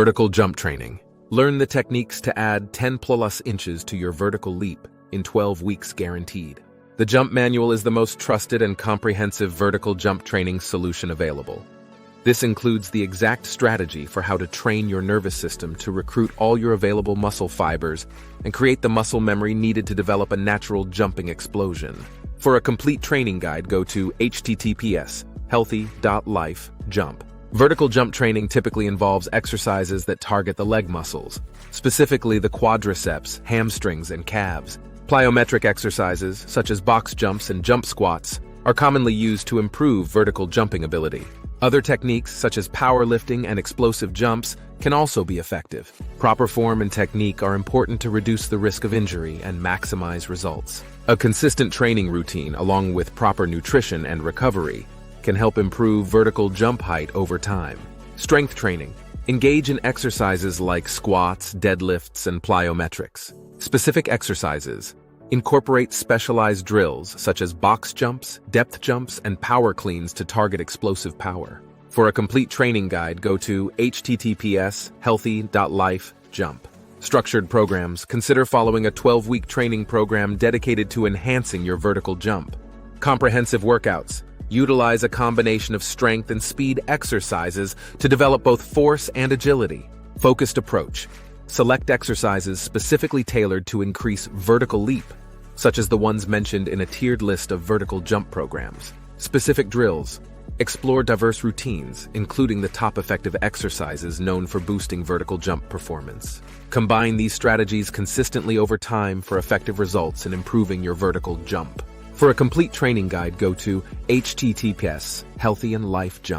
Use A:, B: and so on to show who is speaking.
A: Vertical jump training. Learn the techniques to add 10+ inches to your vertical leap in 12 weeks guaranteed. The Jump Manual is the most trusted and comprehensive vertical jump training solution available. This includes the exact strategy for how to train your nervous system to recruit all your available muscle fibers and create the muscle memory needed to develop a natural jumping explosion. For a complete training guide, go to https://healthy.life/jump. Vertical jump training typically involves exercises that target the leg muscles, specifically the quadriceps, hamstrings, and calves. Plyometric exercises, such as box jumps and jump squats, are commonly used to improve vertical jumping ability. Other techniques, such as powerlifting and explosive jumps, can also be effective. Proper form and technique are important to reduce the risk of injury and maximize results. A consistent training routine, along with proper nutrition and recovery, can help improve vertical jump height over time. Strength training. Engage in exercises like squats, deadlifts, and plyometrics. Specific exercises. Incorporate specialized drills such as box jumps, depth jumps, and power cleans to target explosive power. For a complete training guide, go to https://healthy.life/jump. Structured programs. Consider following a 12-week training program dedicated to enhancing your vertical jump. Comprehensive workouts. Utilize a combination of strength and speed exercises to develop both force and agility. Focused approach. Select exercises specifically tailored to increase vertical leap, such as the ones mentioned in a tiered list of vertical jump programs. Specific drills. Explore diverse routines, including the top effective exercises known for boosting vertical jump performance. Combine these strategies consistently over time for effective results in improving your vertical jump. For a complete training guide, go to https://healthyandlife/jump.